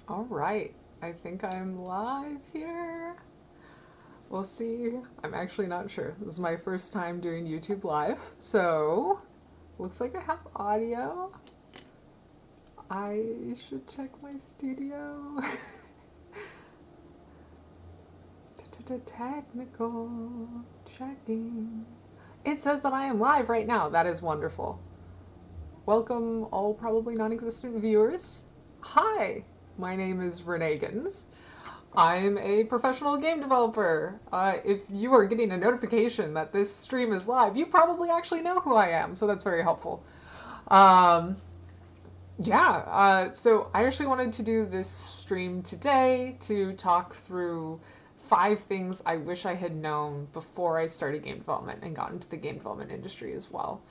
All right, I think I'm live here. We'll see. I'm actually not sure. This is my first time doing YouTube live, so looks like I have audio. I should check my studio. Technical checking. It says that I am live right now. That is wonderful. Welcome, all probably non existent viewers. Hi, my name is Renee Gittens. I'm a professional game developer. If you are getting a notification that this stream is live, you probably actually know who I am, so that's very helpful. Um, so I actually wanted to do this stream today to talk through 5 things I wish I had known before I started game development and got into the game development industry as well.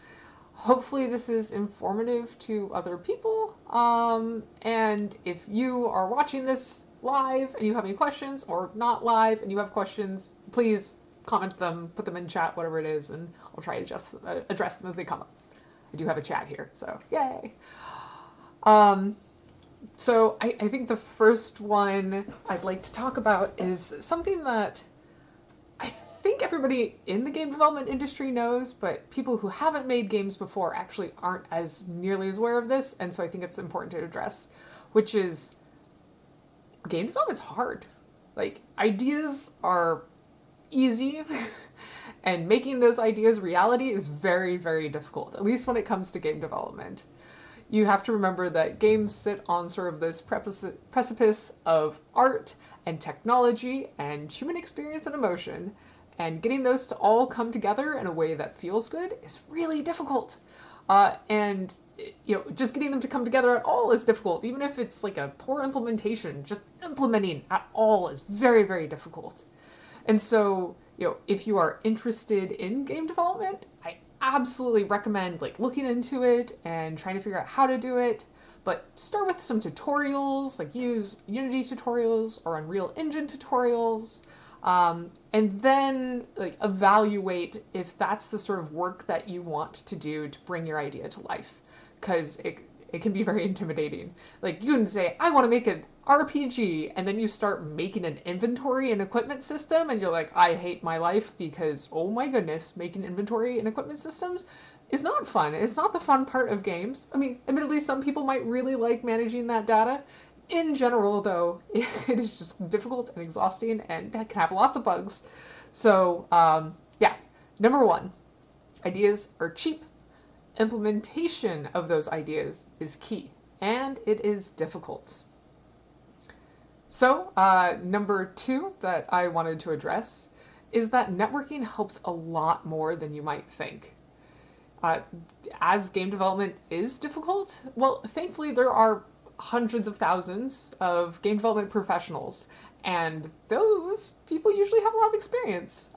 Hopefully, this is informative to other people. And if you are watching this live and you have any questions, or not live and you have questions, please comment them, put them in chat, whatever it is, and I'll try to just address them as they come up. I do have a chat here, so yay. Um, so I think the first one I'd like to talk about is something that I think everybody in the game development industry knows, but people who haven't made games before actually aren't as nearly as aware of this, and so I think it's important to address, which is game development's hard. Like, ideas are easy, and making those ideas reality is very, very difficult, at least when it comes to game development. You have to remember that games sit on sort of this precipice of art and technology and human experience and emotion, and getting those to all come together in a way that feels good is really difficult. And just getting them to come together at all is difficult, even if it's like a poor implementation. Just implementing at all is very, very difficult. And so, if you are interested in game development, I absolutely recommend like looking into it and trying to figure out how to do it. But start with some tutorials, like use Unity tutorials or Unreal Engine tutorials, and then like evaluate if that's the sort of work that you want to do to bring your idea to life, because it can be very intimidating. Like you can say, I want to make an RPG, and then you start making an inventory and equipment system, and you're like, I hate my life because, oh my goodness, making inventory and equipment systems is not fun. It's not the fun part of games. I mean, admittedly, some people might really like managing that data. In general, though, it is just difficult and exhausting and can have lots of bugs. So, yeah, number one, ideas are cheap. Implementation of those ideas is key, and it is difficult. So, number two that I wanted to address is that networking helps a lot more than you might think. Uh, as game development is difficult, well, thankfully there are hundreds of thousands of game development professionals, and those people usually have a lot of experience,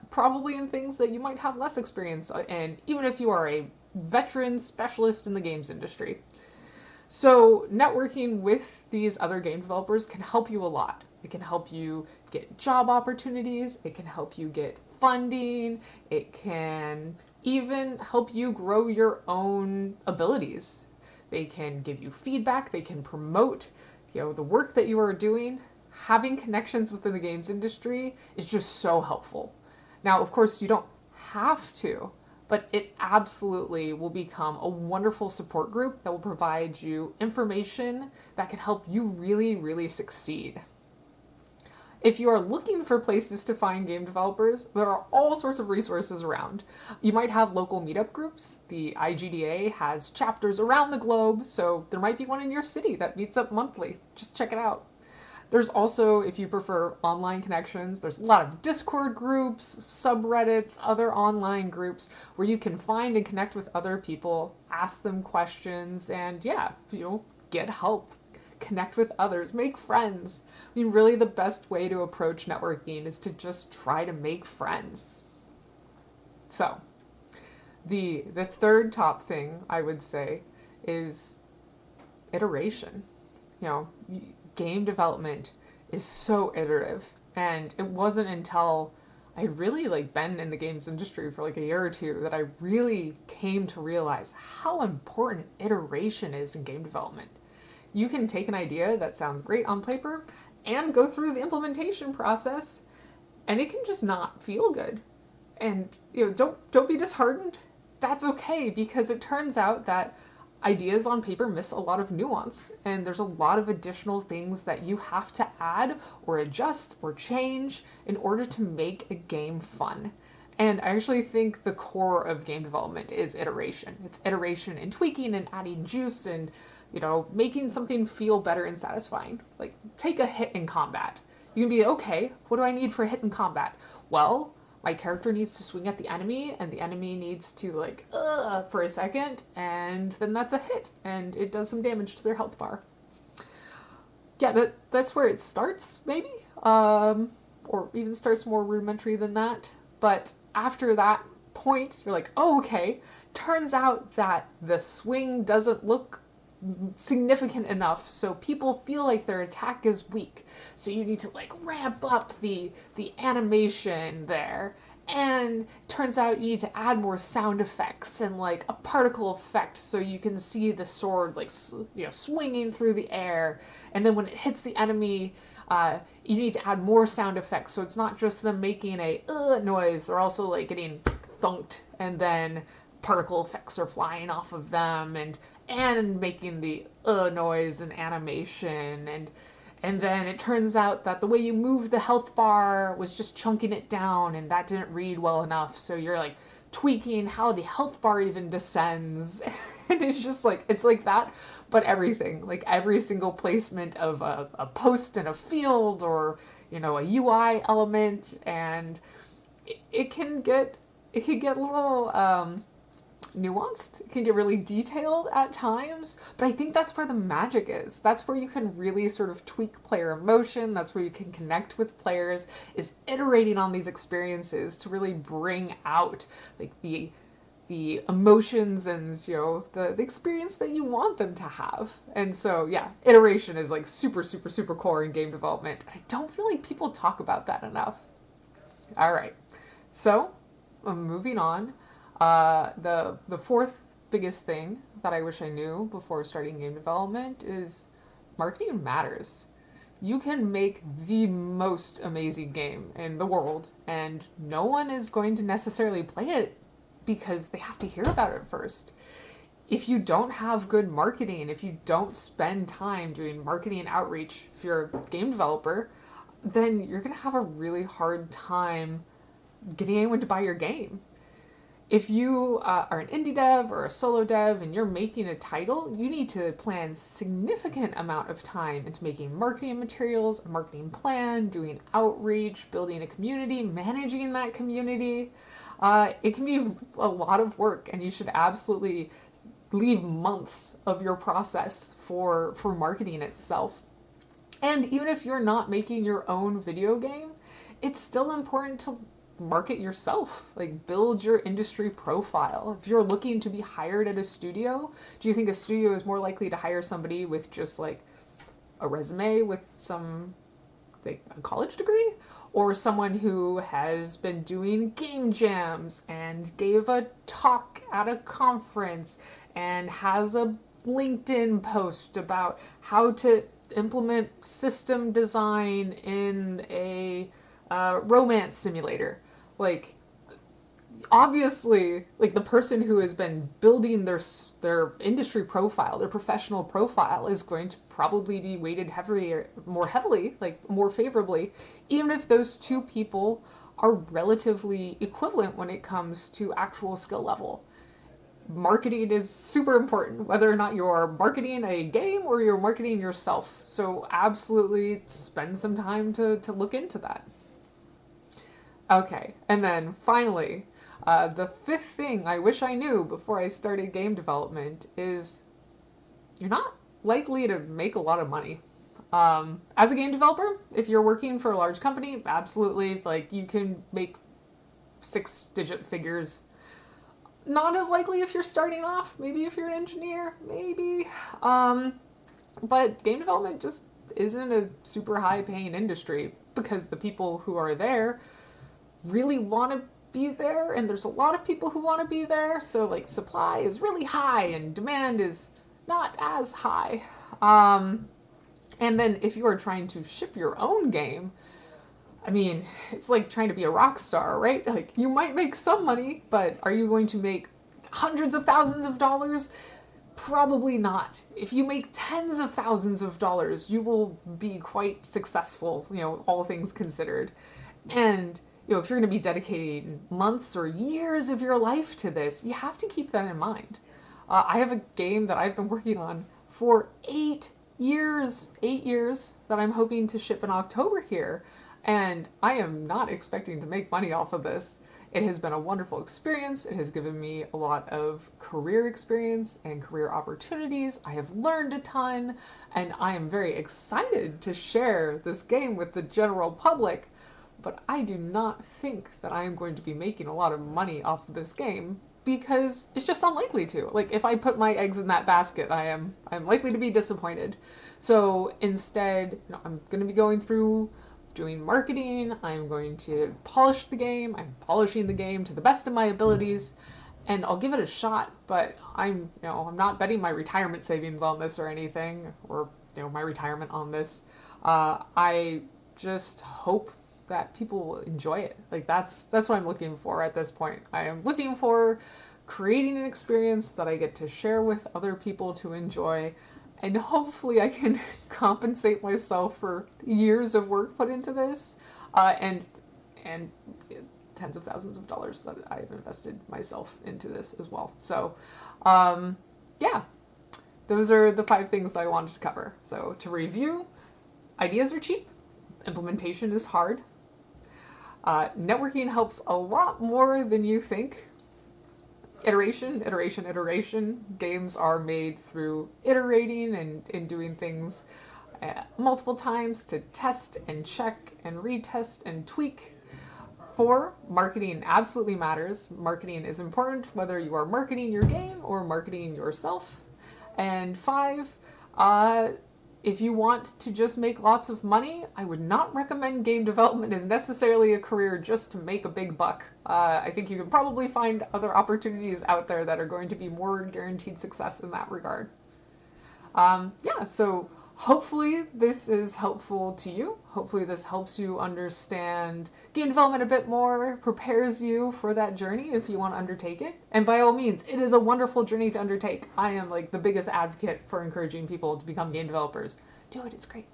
probably in things that you might have less experience in, even if you are a veteran specialist in the games industry. So networking with these other game developers can help you a lot. It can help you get job opportunities, it can help you get funding, it can even help you grow your own abilities. They can give you feedback, they can promote, the work that you are doing. Having connections within the games industry is just so helpful. Now, of course, you don't have to, but it absolutely will become a wonderful support group that will provide you information that can help you really, really succeed. If you are looking for places to find game developers, there are all sorts of resources around. You might have local meetup groups. The IGDA has chapters around the globe, so there might be one in your city that meets up monthly. Just check it out. There's also, if you prefer online connections, there's a lot of Discord groups, subreddits, other online groups where you can find and connect with other people, ask them questions, and yeah, get help, connect with others, make friends. I mean, really the best way to approach networking is to just try to make friends. So, the third top thing I would say is iteration. You know, game development is so iterative, and it wasn't until I really like been in the games industry for like a year or two that I really came to realize how important iteration is in game development. You can take an idea that sounds great on paper and go through the implementation process, and it can just not feel good. And don't be disheartened. That's okay, because it turns out that ideas on paper miss a lot of nuance, and there's a lot of additional things that you have to add or adjust or change in order to make a game fun. And I actually think the core of game development is iteration. It's iteration and tweaking and adding juice and, making something feel better and satisfying. Like, take a hit in combat. You can be, okay, what do I need for a hit in combat? Well, my character needs to swing at the enemy, and the enemy needs to, for a second, and then that's a hit, and it does some damage to their health bar. Yeah, that's where it starts, maybe? Or even starts more rudimentary than that. But after that point, you're like, oh, okay. Turns out that the swing doesn't look significant enough, so people feel like their attack is weak. So you need to ramp up the animation there. And turns out you need to add more sound effects and a particle effect, so you can see the sword swinging through the air. And then when it hits the enemy, you need to add more sound effects, so it's not just them making a noise, they're also getting thunked, and then particle effects are flying off of them, and making the noise and animation, and then it turns out that the way you moved the health bar was just chunking it down, and that didn't read well enough, so you're tweaking how the health bar even descends. And it's just it's like that, but everything, every single placement of a post in a field, or a UI element, and it can get a little nuanced. It can get really detailed at times, but I think that's where the magic is. That's where you can really sort of tweak player emotion. That's where you can connect with players, is iterating on these experiences to really bring out the emotions and the experience that you want them to have. And so yeah, iteration is super super super core in game development. I don't feel like people talk about that enough. All right, so moving on. The fourth biggest thing that I wish I knew before starting game development is marketing matters. You can make the most amazing game in the world, and no one is going to necessarily play it because they have to hear about it first. If you don't have good marketing, if you don't spend time doing marketing and outreach, if you're a game developer, then you're going to have a really hard time getting anyone to buy your game. If you are an indie dev or a solo dev and you're making a title, you need to plan significant amount of time into making marketing materials, a marketing plan, doing outreach, building a community, managing that community. It can be a lot of work, and you should absolutely leave months of your process for marketing itself. And even if you're not making your own video game, it's still important to market yourself, build your industry profile. If you're looking to be hired at a studio, do you think a studio is more likely to hire somebody with just a resume with some a college degree, or someone who has been doing game jams and gave a talk at a conference and has a LinkedIn post about how to implement system design in a romance simulator? Obviously, the person who has been building their industry profile, their professional profile, is going to probably be weighted more heavily, more favorably, even if those two people are relatively equivalent when it comes to actual skill level. Marketing is super important, whether or not you're marketing a game or you're marketing yourself. So absolutely spend some time to look into that. Okay, and then finally, the fifth thing I wish I knew before I started game development is you're not likely to make a lot of money. As a game developer, if you're working for a large company, absolutely, you can make 6-digit figures. Not as likely if you're starting off, maybe if you're an engineer, maybe. But game development just isn't a super high paying industry, because the people who are there really want to be there, and there's a lot of people who want to be there, so supply is really high and demand is not as high. Um, and then if you are trying to ship your own game, I mean, it's like trying to be a rock star, right? Like, you might make some money, but are you going to make hundreds of thousands of dollars? Probably not. If you make tens of thousands of dollars, you will be quite successful, all things considered. And, if you're going to be dedicating months or years of your life to this, you have to keep that in mind. I have a game that I've been working on for 8 years, 8 years, that I'm hoping to ship in October here. And I am not expecting to make money off of this. It has been a wonderful experience. It has given me a lot of career experience and career opportunities. I have learned a ton, and I am very excited to share this game with the general public. But I do not think that I am going to be making a lot of money off of this game because it's just unlikely to. Like, if I put my eggs in that basket, I'm likely to be disappointed. So instead, I'm going to be going through doing marketing. I'm going to polish the game. I'm polishing the game to the best of my abilities, and I'll give it a shot. But I'm not betting my retirement savings on this or anything, or my retirement on this. I just hope that people will enjoy it. Like, that's what I'm looking for at this point. I am looking for creating an experience that I get to share with other people to enjoy, and hopefully I can compensate myself for years of work put into this, and tens of thousands of dollars that I've invested myself into this as well. So, yeah, those are the 5 things that I wanted to cover. So, to review, ideas are cheap, implementation is hard. Networking helps a lot more than you think. Iteration, iteration, iteration. Games are made through iterating and doing things multiple times to test and check and retest and tweak. 4, marketing absolutely matters. Marketing is important whether you are marketing your game or marketing yourself. And 5, if you want to just make lots of money, I would not recommend game development as necessarily a career just to make a big buck. I think you can probably find other opportunities out there that are going to be more guaranteed success in that regard. Yeah, so hopefully this is helpful to you. Hopefully this helps you understand game development a bit more, prepares you for that journey if you want to undertake it. And by all means, it is a wonderful journey to undertake. I am like the biggest advocate for encouraging people to become game developers. Do it, it's great.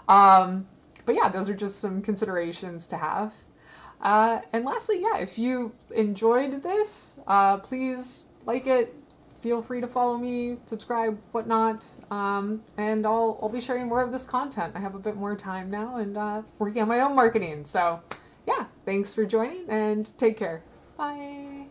But yeah, those are just some considerations to have. And lastly, yeah, if you enjoyed this, please like it. Feel free to follow me, subscribe, whatnot, and I'll be sharing more of this content. I have a bit more time now and working on my own marketing. So yeah, thanks for joining and take care. Bye.